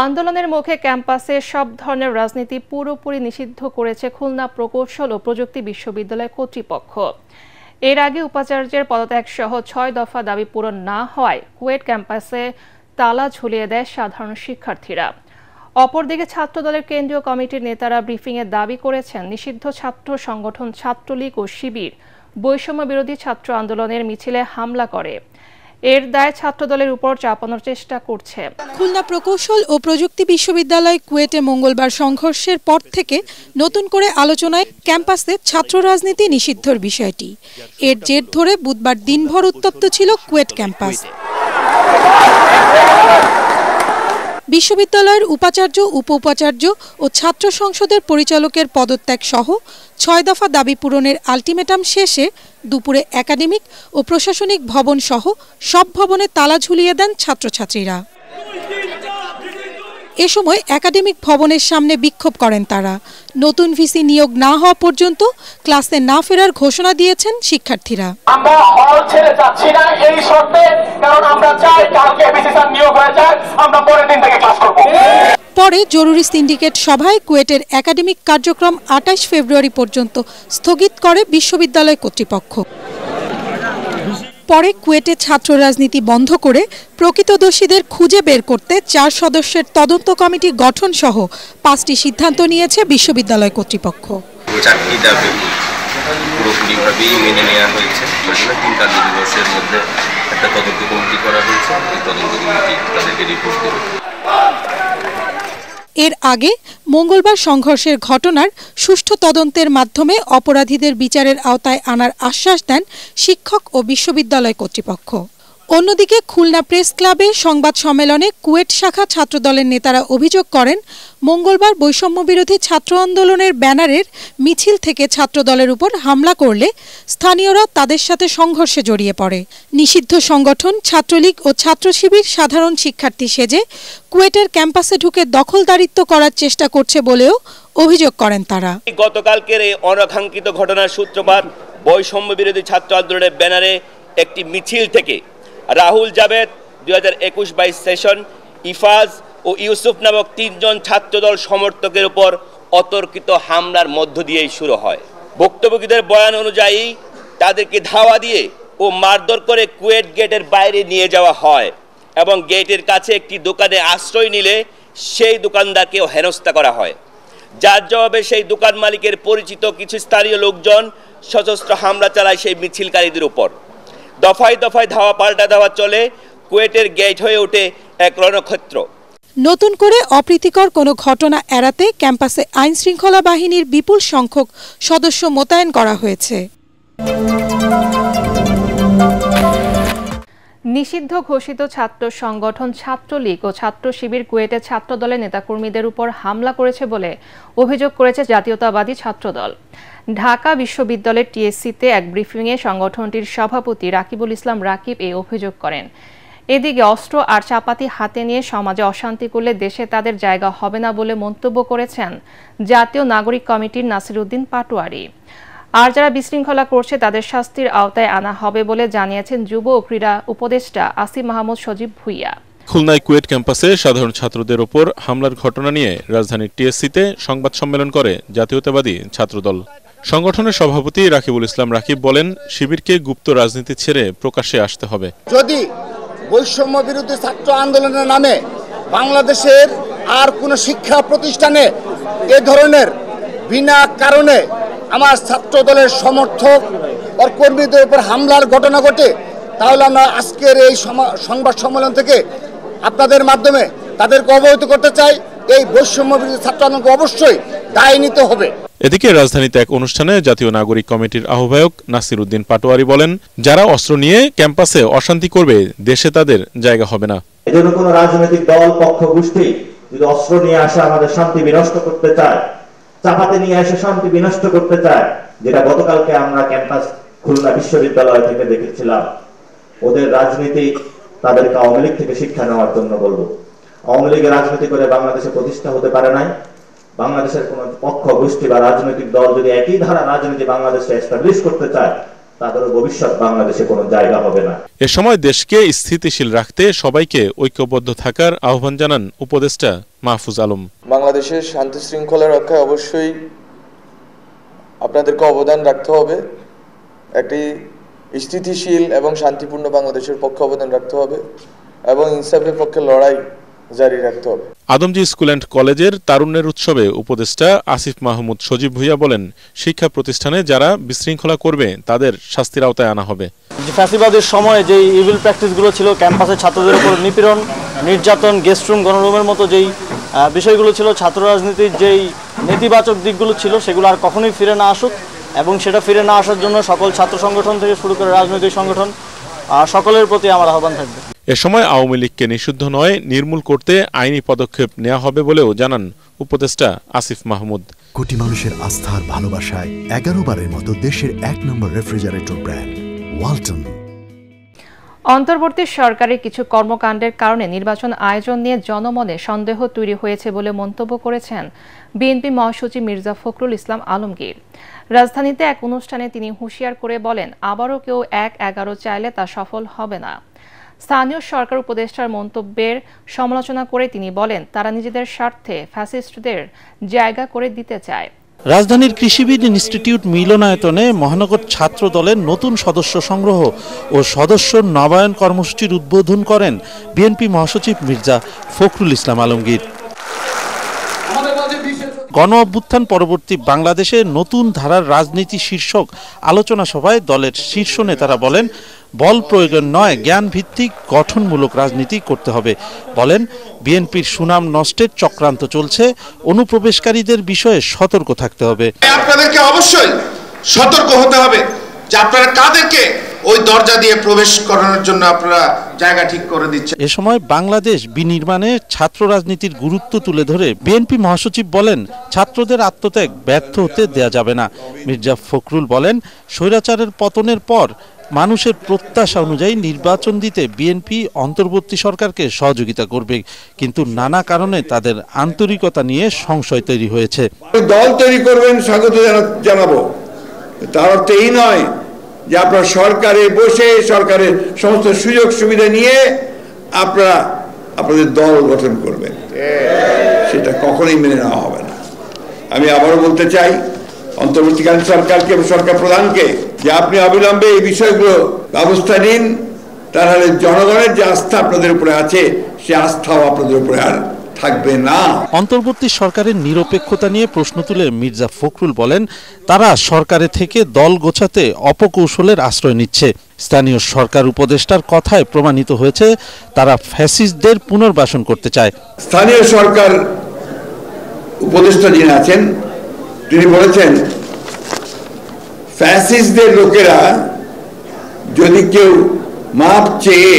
আন্দোলনের মুখে ক্যাম্পাসে সব ধরনের রাজনীতি পুরোপুরি নিষিদ্ধ করেছে খুলনা প্রকৌশল ও প্রযুক্তি বিশ্ববিদ্যালয় কর্তৃপক্ষ। এর আগে উপাচার্যের পদত্যাগ সহ ৬ দফা দাবি পূরণ না হওয়ায় কুয়েট ক্যাম্পাসে তালা ঝুলিয়ে দেয় সাধারণ শিক্ষার্থীরা। অপরদিকে ছাত্রদলের কেন্দ্রীয় কমিটির নেতারা ব্রিফিংয়ে দাবি করেছেন নিষিদ্ধ ছাত্র সংগঠন ছাত্রলীগ ও শিবির বৈষম্য বিরোধী ছাত্র আন্দোলনের মিছিলে হামলা করে। এর দায় ছাত্রদলের উপর চাপানোর চেষ্টা করছে। খুলনা প্রকৌশল ও প্রযুক্তি বিশ্ববিদ্যালয় কুয়েটে মঙ্গলবার সংঘর্ষের পর থেকে নতুন করে আলোচনায় ক্যাম্পাসে ছাত্র রাজনীতি নিষিদ্ধর বিষয়টি। এর জের ধরে বুধবার দিনভর উত্তপ্ত ছিল কুয়েট ক্যাম্পাস। বিশ্ববিদ্যালয়ের উপাচার্য, উপ উপাচার্য ও ছাত্র সংসদের পরিচালকের পদত্যাগ সহ ৬ দফা দাবি পূরণের আলটিমেটাম শেষে দুপুরে একাডেমিক ও প্রশাসনিক ভবন সহ সব ভবনে তালা ঝুলিয়ে দেন ছাত্রছাত্রীরা। এ সময় একাডেমিক ভবনের সামনে বিক্ষোভ করেন তারা। নতুন ভিসি নিয়োগ না হওয়া পর্যন্ত ক্লাসে না ফেরার ঘোষণা দিয়েছেন শিক্ষার্থীরা। আমরা হল ছেড়ে যাচ্ছি না এই শর্তে, কারণ আমরা চাই কালকে ভিসি স্যার নিয়োগ হয়ে যায়, আমরা পরের দিন থেকে ক্লাস করব। পরে জরুরি সিন্ডিকেট সভায় কুয়েটের একাডেমিক কার্যক্রম ২৮ ফেব্রুয়ারি পর্যন্ত স্থগিত করে বিশ্ববিদ্যালয় কর্তৃপক্ষ। পরে কুয়েটে ছাত্র রাজনীতি বন্ধ করে প্রকৃত দোষীদের খুঁজে বের করতে ৪ সদস্যের তদন্ত কমিটি গঠন সহ ৫টি সিদ্ধান্ত নিয়েছে বিশ্ববিদ্যালয় কর্তৃপক্ষ। ৪টি দাবি পুরোপুরিভাবেই মেনে নেওয়া হয়েছে। ৩ কার্যদিবসের মধ্যে একটা তদন্ত কমিটি করা হয়েছে। এই তদন্ত কমিটি তাদেরকে রিপোর্ট দেবে। এর আগে মঙ্গলবার সংঘর্ষের ঘটনার সুষ্ঠু তদন্তের মাধ্যমে অপরাধীদের বিচারের আওতায় আনার আশ্বাস দেন শিক্ষক ও বিশ্ববিদ্যালয় কর্তৃপক্ষ। অন্যদিকে খুলনা প্রেস ক্লাবে সংবাদ সম্মেলনে কুয়েট শাখা ছাত্রদলের নেতারা অভিযোগ করেন মঙ্গলবার বৈষম্য বিরোধী ছাত্র আন্দোলনের ব্যানারের মিছিল থেকে ছাত্রদলের উপর হামলা করলে স্থানীয়রা তাদের সাথে সংঘর্ষে জড়িয়ে পড়ে। নিষিদ্ধ সংগঠন ছাত্রলীগ ও ছাত্র শিবির সাধারণ শিক্ষার্থী সেজে কুয়েটের ক্যাম্পাসে ঢুকে দখলদারিত্ব করার চেষ্টা করছে বলেও অভিযোগ করেন তারা। গতকালকের এই অনাকাঙ্ক্ষিত ঘটনার সূত্রপাত বৈষম্য বিরোধী ছাত্র আন্দোলনের ব্যানারে একটি মিছিল থেকে রাহুল জাবেদ 2021-22 সেশন, ইফাজ ও ইউসুফ নামক 3 জন ছাত্রদল সমর্থকের উপর অতর্কিত হামলার মধ্য দিয়েই শুরু হয়। ভুক্তভোগীদের বয়ান অনুযায়ী তাদেরকে ধাওয়া দিয়ে ও মারধর করে কুয়েট গেটের বাইরে নিয়ে যাওয়া হয় এবং গেটের কাছে একটি দোকানে আশ্রয় নিলে সেই দোকানদারকেও হেনস্থা করা হয়। যার জবাবে সেই দোকান মালিকের পরিচিত কিছু স্থানীয় লোকজন সশস্ত্র হামলা চালায় সেই মিছিলকারীদের উপর। দফায় দফায় ধাওয়া পাল্টা ধাওয়া চলে, কুয়েটের গেট হয়ে ওঠে এক রণক্ষেত্র। নতুন করে অপ্রীতিকর কোনো ঘটনা এড়াতে ক্যাম্পাসে আইন শৃঙ্খলা বাহিনীর বিপুল সংখ্যক সদস্য মোতায়েন করা হয়েছে। নিষিদ্ধ ঘোষিত ছাত্র সংগঠন ছাত্রলীগ ও ছাত্র শিবির কুয়েটে ছাত্রদলের নেতাকর্মীদের উপর হামলা করেছে বলে অভিযোগ করেছে জাতীয়তাবাদী ছাত্রদল। ঢাকা বিশ্ববিদ্যালয়ের টিএসসিতে এক ব্রিফিংয়ে সংগঠনটির সভাপতি রাকিবুল ইসলাম রাকিব এই অভিযোগ করেন। এদিকে অস্ত্র আর চাপাতি হাতে নিয়ে সমাজে অশান্তি করলে দেশে তাদের জায়গা হবে না বলে মন্তব্য করেছেন জাতীয় নাগরিক কমিটির নাসিরউদ্দিন পাটোয়ারি। আর যারা বিশৃঙ্খলা করছে তাদের শাস্তির আওতায় আনা হবে বলে জানিয়েছেন যুব ও ক্রীড়া উপদেষ্টা আসিফ মাহমুদ সজীব ভুইয়া। খুলনায় কুয়েট ক্যাম্পাসে সাধারণ ছাত্রদের ওপর হামলার ঘটনা নিয়ে রাজধানীর টিএসসিতে সংবাদ সম্মেলন করে জাতীয়তাবাদী ছাত্রদল। সংগঠনের সভাপতি রাকিবুল ইসলাম রাকিব বলেন, শিবিরকে গুপ্ত রাজনীতি ছেড়ে প্রকাশ্যে আসতে হবে। যদি বৈষম্য বিরোধী ছাত্র আন্দোলনের নামে বাংলাদেশের আর কোনো শিক্ষা প্রতিষ্ঠানে এ ধরনের বিনা কারণে আমার ছাত্র দলের সমর্থক ও কর্মীদের উপর হামলার ঘটনা ঘটে, তাহলে আমরা আজকের এই সংবাদ সম্মেলন থেকে আপনাদের মাধ্যমে তাদেরকে অবহিত করতে চাই, এই বৈষম্য বিরোধী ছাত্র আন্দোলনকে অবশ্যই দায় নিতে হবে। এদিকে রাজধানীতে এক অনুষ্ঠানে জাতীয় নাগরিক কমিটির আহ্বায়ক নাসিরউদ্দিন পাটোয়ারি বলেন, যারা অস্ত্র নিয়ে ক্যাম্পাসে অশান্তি করবে দেশে তাদের জায়গা হবে না। এজন্য কোন রাজনৈতিক দল পক্ষ গোষ্ঠী যদি অস্ত্র নিয়ে আসে আমাদের শান্তি বিনষ্ট করতে চায়, চাপাতে নিয়ে এসে শান্তি বিনষ্ট করতে চায়, যেটা গতকালকে আমরা ক্যাম্পাস খুলনা বিশ্ববিদ্যালয় থেকে দেখেছিলাম, ওদের রাজনীতি তাদেরকে আওয়ামী লীগ থেকে শিক্ষা নেওয়ার জন্য বলবো। আওয়ামী লীগের রাজনীতি করে বাংলাদেশে প্রতিষ্ঠা হতে পারে নাই। বাংলাদেশের কোন পক্ষ গোষ্ঠী বা রাজনৈতিক দল যদি একই ধারা রাজনীতি বাংলাদেশে এস্টাবলিশ করতে চায়, তাদেরও ভবিষ্যৎ বাংলাদেশে কোনো জায়গা হবে না। এ সময় দেশকে স্থিতিশীল রাখতে সবাইকে ঐক্যবদ্ধ থাকার আহ্বান জানান উপদেষ্টা মাহফুজ আলম। বাংলাদেশের শান্তি শৃঙ্খলা রক্ষায় অবশ্যই আপনাদেরকে অবদান রাখতে হবে, একটি স্থিতিশীল এবং শান্তিপূর্ণ বাংলাদেশের পক্ষে অবদান রাখতে হবে এবং ইনসাফের পক্ষে লড়াই জারি রাখতে হবে। আদমজী স্কুল অ্যান্ড কলেজের তারুণ্যের উৎসবে উপদেষ্টা আসিফ মাহমুদ সজীব ভুইয়া বলেন, শিক্ষা প্রতিষ্ঠানে যারা বিশৃঙ্খলা করবে তাদের শাস্তির আওতায় আনা হবে। ফ্যাসিবাদের সময় যে ইভিল প্র্যাকটিসগুলো ছিল, ক্যাম্পাসে ছাত্রদের উপর নিপীড়ন, নির্যাতন, গেস্টরুম, গণরুমের মতো যেই বিষয়গুলো ছিল, ছাত্র রাজনীতির যেই নেতিবাচক দিকগুলো ছিল, সেগুলো আর কখনোই ফিরে না আসুক এবং সেটা ফিরে না আসার জন্য সকল ছাত্র সংগঠন থেকে শুরু করে রাজনৈতিক সংগঠন সকলের প্রতি আমার আহ্বান থাকবে। এ সময় আওয়ামী লীগকে নিষিদ্ধ নয়, নির্মূল করতে আইনি পদক্ষেপ নেওয়া হবে বলেও জানান উপদেষ্টা আসিফ মাহমুদ। কোটি মানুষের আস্থার ভালোবাসায় 11 বারের মতো দেশের 1 নম্বর রেফ্রিজারেটর ব্র্যান্ড ওয়ালটন। অন্তর্বর্তী সরকারের কিছু কর্মকাণ্ডের কারণে নির্বাচন আয়োজন নিয়ে জনমনে সন্দেহ তৈরি হয়েছে বলে মন্তব্য করেছেন বিএনপি মহাসচিব মির্জা ফখরুল ইসলাম আলমগীর। রাজধানীতে এক অনুষ্ঠানে তিনি হুঁশিয়ার করে বলেন, আবারও কেউ 1-11 চাইলে তা সফল হবে না। স্থানীয় সরকার উপদেষ্টার মন্তব্যের সমালোচনা করে তিনি বলেন, তারা নিজেদের স্বার্থে ফ্যাসিস্টদের জায়গা করে দিতে চায়। রাজধানীর কৃষিবিদ ইনস্টিটিউট মিলনায়তনে মহানগর ছাত্র দলের নতুন সদস্য সংগ্রহ ও সদস্য নবায়ন কর্মসূচির উদ্বোধন করেন বিএনপি মহাসচিব মির্জা ফখরুল ইসলাম আলমগীর। গণ অভ্যুত্থান পরবর্তী বাংলাদেশে নতুন ধারার রাজনীতি শীর্ষক আলোচনা সভায় দলের শীর্ষ নেতারা বলেন, বল প্রয়োজন নয়, জ্ঞান ভিত্তিক গঠনমূলক রাজনীতি করতে হবে। বলেন, বিএনপির সুনাম নষ্টের চক্রান্ত চলছে, অনুপ্রবেশকারীদের বিষয়ে সতর্ক থাকতে হবে। আপনাদেরকে অবশ্যই সতর্ক হতে হবে যে আপনারা কাদেরকে ওই দরজা দিয়ে প্রবেশ করানোর জন্য আপনারা জায়গা ঠিক করে দিচ্ছেন। এ সময় বাংলাদেশ বিনির্মাণে ছাত্র রাজনীতির গুরুত্ব তুলে ধরে বিএনপি মহাসচিব বলেন, ছাত্রদের আত্মত্যাগ ব্যর্থ হতে দেয়া যাবে না। মির্জা ফখরুল বলেন, স্বৈরাচারের পতনের পর মানুষের প্রত্যাশা অনুযায়ী নির্বাচন দিতে বিএনপি অন্তর্বর্তী সরকারকে সহযোগিতা করবে, কিন্তু নানা কারণে তাদের আন্তরিকতা নিয়ে সংশয় তৈরি হয়েছে। দল তৈরি করবেন, স্বাগত জানাবো, তার অর্থ এই নয় যে আপনারা সরকারে বসে সরকারের সমস্ত সুযোগ সুবিধা নিয়ে আপনারা আপনাদের দল গঠন করবেন, সেটা কখনোই মেনে নেওয়া হবে না। আমি আবারও বলতে চাই অন্তর্বর্তীকালীন সরকারকে, সরকার প্রধানকে, যে আপনি অবিলম্বে এই বিষয়গুলো ব্যবস্থা নিন, তাহলে জনগণের যে আস্থা আপনাদের উপরে আছে সে আস্থাও আপনাদের উপরে আর থাকবে না। অন্তর্বর্তী সরকারের নিরপেক্ষতা নিয়ে প্রশ্ন তুলে মির্জা ফখরুল বলেন, তারা সরকারে থেকে দল গোছাতে অপকৌশলের আশ্রয় নিচ্ছে। স্থানীয় সরকার উপদেষ্টার কথায় প্রমাণিত হয়েছে তারা ফ্যাসিস্টদের পুনর্বাসন করতে চায়। স্থানীয় সরকার উপদেষ্টা যিনি আছেন তিনি বলেছেন, ফ্যাসিস্টদের লোকেরা যদি কেউ মাপ চেয়ে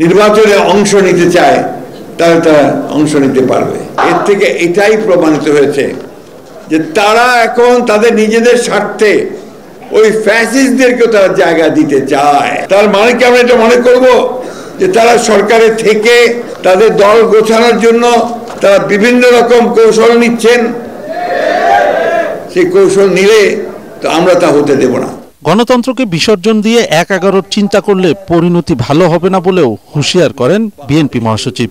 নির্বাচনে অংশ নিতে চায় তাহলে তারা অংশ নিতে পারবে। এর থেকে এটাই প্রমাণিত হয়েছে যে তারা এখন তাদের নিজেদের স্বার্থে ওই ফ্যাসিস্টদেরকেও তারা জায়গা দিতে চায়। তার মানে কি আমরা এটা মনে করব যে তারা সরকারে থেকে তাদের দল গোছানোর জন্য তারা বিভিন্ন রকম কৌশল নিচ্ছেন? সেই কৌশল নিলে তো আমরা তা হতে দেব না। গণতন্ত্রকে বিসর্জন দিয়ে 1-11 চিন্তা করলে পরিণতি ভালো হবে না বলেও হুঁশিয়ার করেন বিএনপি মহাসচিব।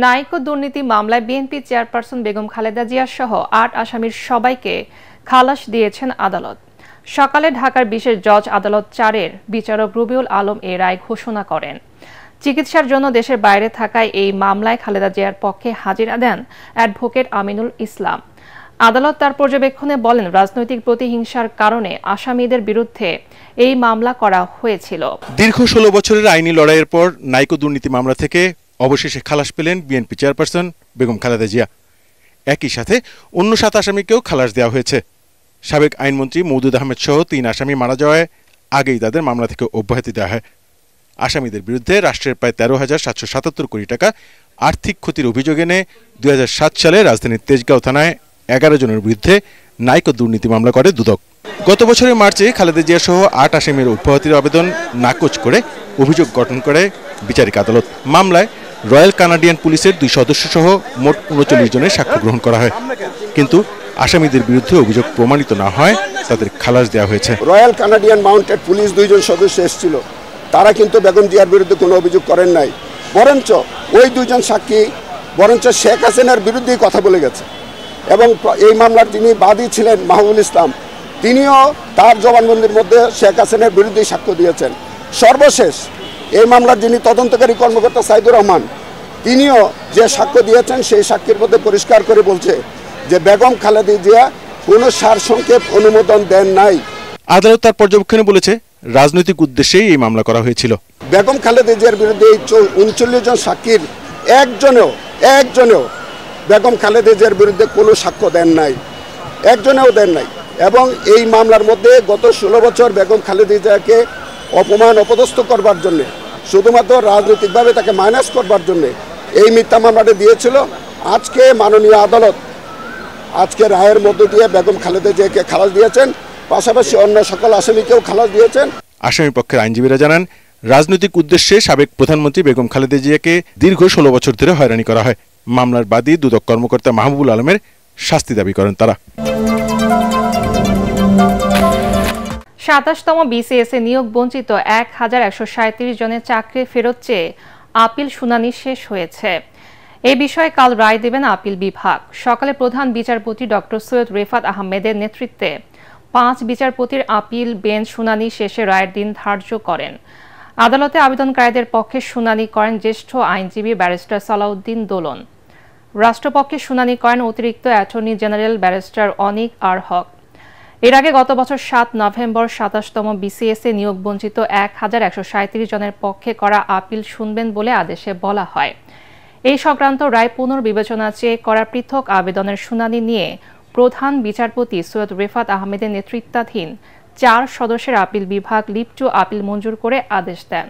নাইকো দুর্নীতি মামলায় বিএনপি চেয়ারপারসন বেগম খালেদা জিয়া সহ 8 আসামির সবাইকে খালাস দিয়েছেন আদালত। সকালে ঢাকার বিশেষ জজ আদালত 4-এর বিচারক রুবিউল আলম এই রায় ঘোষণা করেন। চিকিৎসার জন্য দেশের বাইরে থাকায় এই মামলায় খালেদা জিয়ার পক্ষে হাজিরা দেন অ্যাডভোকেট আমিনুল ইসলাম। আদালত তার পর্যবেক্ষণে বলেন, রাজনৈতিক প্রতিহিংসার কারণে আসামিদের বিরুদ্ধে এই মামলা করা হয়েছিল। দীর্ঘ 16 বছরের আইনি লড়াইয়ের পর নাইকো দুর্নীতি মামলা থেকে অবশেষে খালাস পেলেন বিএনপি চেয়ারপারসন বেগম খালেদা জিয়া। একই সাথে অন্য 7 আসামিকেও খালাস দেওয়া হয়েছে। সাবেক আইনমন্ত্রী মওদুদ আহমেদ সহ 3 আসামি মারা যাওয়ায় আগেই তাদের মামলা থেকে অব্যাহতি দেওয়া হয়। আসামিদের বিরুদ্ধে রাষ্ট্রের প্রায় 13,777 কোটি টাকা আর্থিক ক্ষতির অভিযোগ এনে 2007 সালে রাজধানীর তেজগাঁও থানায় 11 জনের বিরুদ্ধে নাইকো দুর্নীতি মামলা করে দুদক। গত বছরের মার্চে খালেদা জিয়া সহ 8 আসামির অব্যাহতির আবেদন নাকচ করে অভিযোগ গঠন করে বিচারিক আদালত। মামলায় রয়্যাল কানাডিয়ান পুলিশের 2 সদস্য সহ মোট 39 জনের সাক্ষ্য গ্রহণ করা হয়, কিন্তু আসামিদের বিরুদ্ধে অভিযোগ প্রমাণিত না হয় তাদের খালাস দেওয়া হয়েছে। রয়্যাল কানাডিয়ান মাউন্টেড পুলিশ 2 জন সদস্য এসেছিল, তারা কিন্তু বেগম জিয়ার বিরুদ্ধে কোনো অভিযোগ করেন নাই, বরঞ্চ ওই 2 জন সাক্ষী বরঞ্চ শেখ হাসিনার বিরুদ্ধেই কথা বলে গেছে। এবং এই মামলার যিনি বাদী ছিলেন মাহবুবুল ইসলাম, তিনিও তার জবানবন্দির মধ্যে শেখ হাসিনার বিরুদ্ধেই সাক্ষ্য দিয়েছেন। সর্বশেষ এই মামলার যিনি তদন্তকারী কর্মকর্তা সাইদুর রহমান, তিনিও যে সাক্ষ্য দিয়েছেন সেই সাক্ষীর মধ্যে পরিষ্কার করে বলছে যে বেগম খালেদা জিয়া কোনো সারসংক্ষেপ অনুমোদন দেন নাই। আদালত তার পর্যবেক্ষণে বলেছে রাজনৈতিক উদ্দেশ্যেই এই মামলা করা হয়েছিল। বেগম খালেদা জিয়ার বিরুদ্ধে এই 39 জন সাক্ষীর একজনেও বেগম খালেদা জিয়ার বিরুদ্ধে কোনো সাক্ষ্য দেন নাই, একজনেও দেন নাই। এবং এই মামলার মধ্যে গত 16 বছর বেগম খালেদা জিয়াকে অপমান অপদস্থ করবার জন্য, শুধুমাত্র রাজনৈতিকভাবে তাকে মাইনাস করবার জন্য এই মিথ্যা মামলাটা দিয়েছিল। আজকে মাননীয় আদালত আজকে রায়ের মধ্য দিয়ে বেগম খালেদা জিয়াকে খালাস দিয়েছেন, পাশাপাশি অন্য সকল আসামিকেও খালাস দিয়েছেন। আসামি পক্ষের আইনজীবীরা জানান, রাজনৈতিক উদ্দেশ্যে সাবেক প্রধানমন্ত্রী বেগম খালেদা জিয়াকে দীর্ঘ 16 বছর ধরে হয়রানি করা হয়। মামলার বাদী দুদক কর্মকর্তা মাহবুবুল আলমের শাস্তি দাবি করেন তারা। 27তম বিসিএস এ নিয়োগ বঞ্চিত 1137 জনের চাকরি ফেরত চেয়ে আপিল শুনানি শেষ হয়েছে। এই বিষয়ে কাল রায় দেবেন আপিল বিভাগ। সকালে প্রধান বিচারপতি ডক্টর সৈয়দ রেফাত আহমেদের নেতৃত্বে 5 বিচারপতির আপিল বেঞ্চ শুনানি শেষে রায়ের দিন ধার্য করেন। আদালতে আবেদনকারীদের পক্ষে শুনানি করেন জ্যেষ্ঠ আইনজীবী ব্যারিস্টার সালাউদ্দিন দোলন। রাষ্ট্রপক্ষে শুনানি করেন অতিরিক্ত অ্যাটর্নি জেনারেল ব্যারিস্টার অনিক আর হক। এর আগে গত বছর 7 নভেম্বর 27তম বিসিএস এ নিয়োগ বঞ্চিত 1137 জনের পক্ষে করা আপিল শুনবেন বলে আদেশে বলা হয়। এই সংক্রান্ত রায় পুনর্বিবেচনা চেয়ে করা পৃথক আবেদনের শুনানি নিয়ে প্রধান বিচারপতি সৈয়দ রেফাত আহমেদের নেতৃত্বাধীন 4 সদস্যের আপিল বিভাগ লিভ টু আপিল মঞ্জুর করে আদেশ দেন।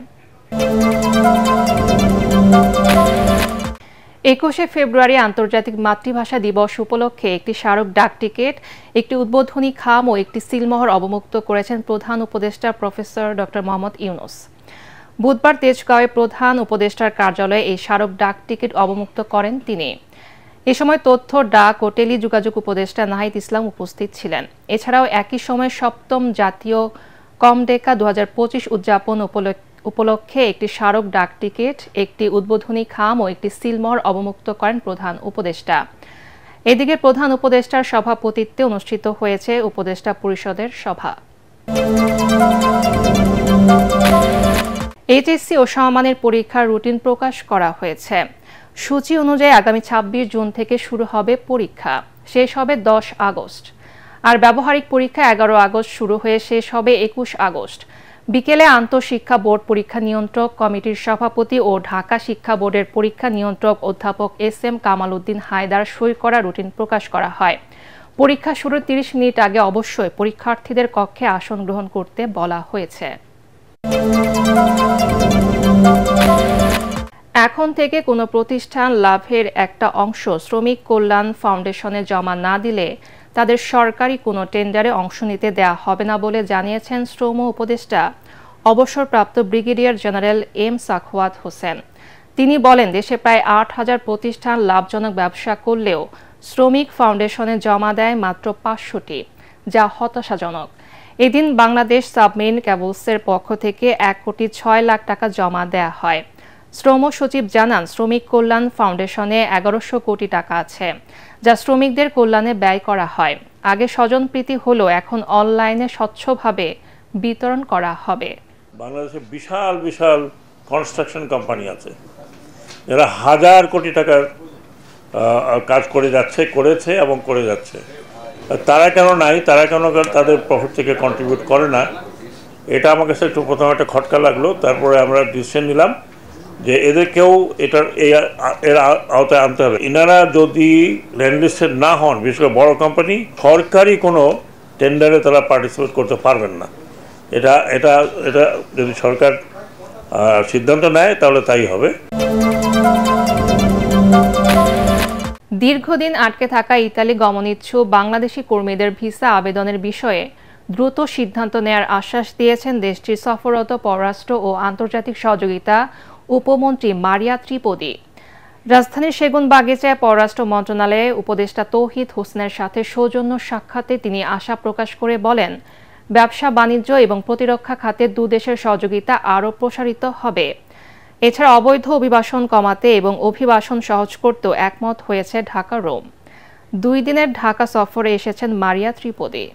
21শে ফেব্রুয়ারি আন্তর্জাতিক মাতৃভাষা দিবস উপলক্ষে একটি স্মারক ডাক টিকিট, একটি উদ্বোধনী খাম ও একটি সিলমোহর অবমুক্ত করেছেন প্রধান উপদেষ্টা প্রফেসর ডক্টর মোহাম্মদ ইউনূস। বুধবার তেজগাঁওয়ে প্রধান উপদেষ্টার কার্যালয়ে এই স্মারক ডাক টিকিট অবমুক্ত করেন তিনি। এ সময় তথ্য, ডাক ও টেলিযোগাযোগ উপদেষ্টা নাহিদ ইসলাম উপস্থিত ছিলেন। এছাড়াও একই সময় 7ম জাতীয় কমডেকা 2025 উদযাপন উপলক্ষে একটি স্মারক ডাক টিকিট, একটি উদ্বোধনী খাম ও একটি সিলমোহর অবমুক্ত করেন প্রধান উপদেষ্টা। এদিকে প্রধান উপদেষ্টার সভাপতিত্বে অনুষ্ঠিত হয়েছে উপদেষ্টা পরিষদের সভা। এইচএসসি ও সমমানের পরীক্ষার রুটিন প্রকাশ করা হয়েছে। সূচি অনুযায়ী আগামী 26 জুন থেকে শুরু হবে পরীক্ষা, শেষ হবে 10 আগস্ট। আর ব্যবহারিক পরীক্ষা 11 আগস্ট শুরু হয়ে শেষ হবে 21 আগস্ট। বিকেলে আন্তঃশিক্ষা বোর্ড পরীক্ষা নিয়ন্ত্রক কমিটির সভাপতি ও ঢাকা শিক্ষা বোর্ডের পরীক্ষা নিয়ন্ত্রক অধ্যাপক এস.এম. কামাল উদ্দিন হায়দার সই করা রুটিন প্রকাশ করা হয়। পরীক্ষা শুরুর 30 মিনিট আগে অবশ্যই পরীক্ষার্থীদের কক্ষে আসন গ্রহণ করতে বলা হয়েছে। এখন থেকে কোনো প্রতিষ্ঠান লাভের একটা অংশ শ্রমিক কল্যাণ ফাউন্ডেশনে জমা না দিলে তাদের সরকারি কোনো টেন্ডারে অংশ নিতে দেয়া হবে না বলে জানিয়েছেন শ্রম উপদেষ্টা অবসরপ্রাপ্ত brigadier general M Sakhawat Hossain. তিনি বলেন, দেশে প্রায় 8000 প্রতিষ্ঠান লাভজনক ব্যবসা করলেও শ্রমিক ফাউন্ডেশনে জমা দেয় মাত্র 500টি, যা হতাশাজনক। এদিন বাংলাদেশ সাবমেরিন ক্যাবলসের পক্ষ থেকে 1,06,00,000 টাকা জমা দেয়া হয়। শ্রম সচিব জানান, শ্রমিক কল্যাণ ফাউন্ডেশনে 1100 কোটি টাকা আছে, যা শ্রমিকদের কল্যাণে ব্যয় করা হয়। আগে স্বজনপ্রীতি হলো, এখন অনলাইনে স্বচ্ছভাবে বিতরণ করা হবে। বাংলাদেশে বিশাল বিশাল কনস্ট্রাকশন কোম্পানি আছে, যারা 1000 কোটি টাকার কাজ করেছে এবং করে যাচ্ছে। তারা কেন নাই, তারা কেন তাদের প্রফিট থেকে কন্ট্রিবিউট করে না, এটা আমার কাছে একটু প্রথমে একটা খটকা লাগলো। তারপরে আমরা ডিসিশন নিলাম যে এদেরকেও এর আওতায় আনতে হবে। ইনারা যদি ল্যান্ডলিস্টেড না হন, বিশেষ করে বড় কোম্পানি, সরকারি কোনো টেন্ডারে তারা পার্টিসিপেট করতে পারবেন না। এটা এটা এটা যদি সরকার সিদ্ধান্ত নেয় তাহলে তাই হবে। দীর্ঘদিন আটকে থাকা ইতালি গমনিচ্ছুক বাংলাদেশি কর্মীদের ভিসা আবেদনের বিষয়ে দ্রুত সিদ্ধান্ত নেয়ার আশ্বাস দিয়েছেন দেশটির সফররত পররাষ্ট্র ও আন্তর্জাতিক সহযোগিতা উপমন্ত্রী মারিয়া ত্রিপোদি। রাজধানীর সেগুনবাগিচায় পররাষ্ট্র মন্ত্রণালয়ে উপদেষ্টা তৌহিদ হোসেনের সাথে সৌজন্য সাক্ষাতে তিনি আশা প্রকাশ করে বলেন, ব্যবসা বাণিজ্য এবং প্রতিরক্ষা খাতে দুদেশের সহযোগিতা আরও প্রসারিত হবে। এছাড়া অবৈধ অভিবাসন কমাতে এবং অভিবাসন সহজ করতেও একমত হয়েছে ঢাকা রোম। 2 দিনের ঢাকা সফরে এসেছেন মারিয়া ত্রিপদী।